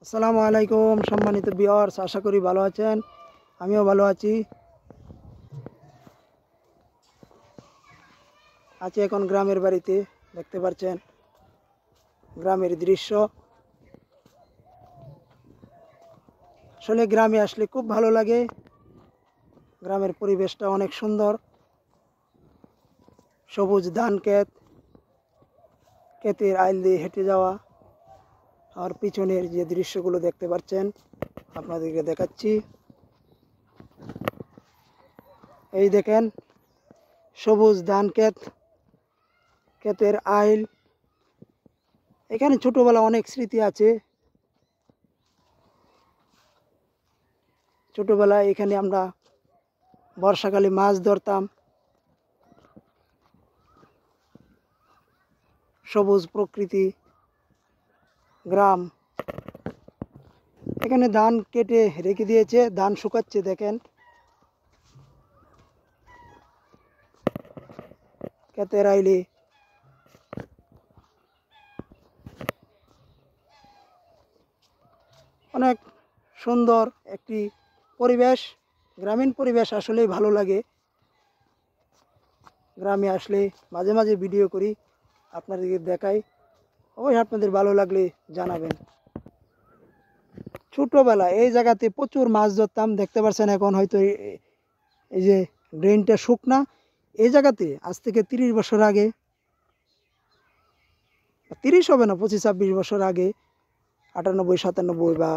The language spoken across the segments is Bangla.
আসসালামু আলাইকুম সম্মানিত ভিউয়ার্স, আশা করি ভালো আছেন। আমিও ভালো আছি। এখন গ্রামের বাড়িতে, দেখতে পাচ্ছেন গ্রামের দৃশ্য। আসলে গ্রামে আসলে খুব ভালো লাগে। গ্রামের পরিবেশটা অনেক সুন্দর। সবুজ ধান ক্ষেত, ক্ষেতের আইল দিয়ে হেঁটে যাওয়া, আর পিছনের যে দৃশ্যগুলো দেখতে পাচ্ছেন আপনাদেরকে দেখাচ্ছি। এই দেখেন সবুজ ধান ক্ষেত, ক্ষেতের আইল। এখানে ছোটবেলা অনেক স্মৃতি আছে। ছোটবেলায় এখানে আমরা বর্ষাকালে মাছ ধরতাম। সবুজ প্রকৃতি, গ্রাম। এখানে ধান কেটে রেখে দিয়েছে, ধান শুকাচ্ছে দেখেন। ক্ষেতের আইলে অনেক সুন্দর একটি পরিবেশ। গ্রামীণ পরিবেশ আসলেই ভালো লাগে। গ্রামে আসলে মাঝে মাঝে ভিডিও করি, আপনাদেরকে দেখাই। অবশ্যই আপনাদের ভালো লাগলে জানাবেন। ছোটোবেলায় এই জায়গাতে প্রচুর মাছ ধরতাম, দেখতে পাচ্ছেন। এখন হয়তো এই যে ড্রেনটা শুকনা, এই জায়গাতে আজ থেকে 30 বছর আগে, 30 হবে না, 25-26 বছর আগে, 98, 97 বা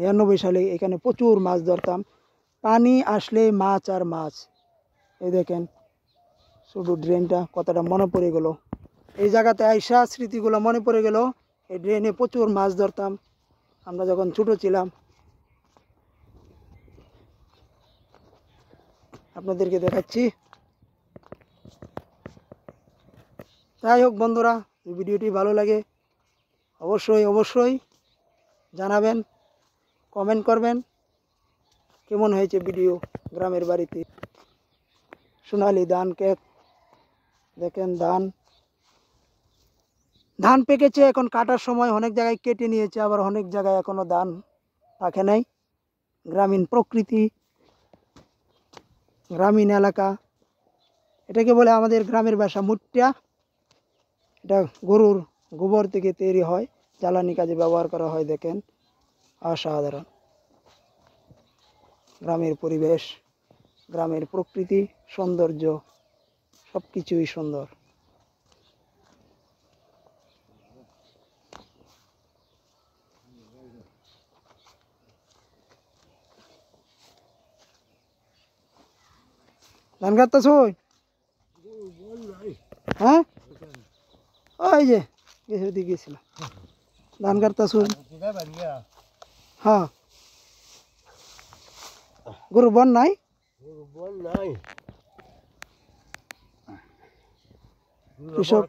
99 সালে এখানে প্রচুর মাছ ধরতাম। পানি আসলে মাছ আর মাছ। এই দেখেন শুধু ড্রেনটা কতটা মনে পড়ে গেল। এই জায়গাতে আইসা স্মৃতিগুলো মনে পড়ে গেল। এই ড্রেনে প্রচুর মাছ ধরতাম আমরা যখন ছোট ছিলাম। আপনাদেরকে দেখাচ্ছি। যাই হোক বন্ধুরা, ভিডিওটি ভালো লাগে অবশ্যই জানাবেন, কমেন্ট করবেন কেমন হয়েছে ভিডিও। গ্রামের বাড়িতে সোনালি ধান ক্ষেত দেখেন। ধান পেকেছে, এখন কাটার সময়। অনেক জায়গায় কেটে নিয়েছে, আবার অনেক জায়গায় এখনো ধান পাকে নাই। গ্রামীণ প্রকৃতি, গ্রামীণ এলাকা। এটাকে বলে আমাদের গ্রামের ভাষা মুট্টা। এটা গরুর গোবর থেকে তৈরি হয়, জ্বালানি কাজে ব্যবহার করা হয়। দেখেন অসাধারণ গ্রামের পরিবেশ, গ্রামের প্রকৃতি, সৌন্দর্য, সব কিছুই সুন্দর। ধান কাটতেছ? হ্যাঁ, ওই যে দিকে গেছিলাম। ধান কাটতেছ? হ্যাঁ। গরু বন নাই? কৃষক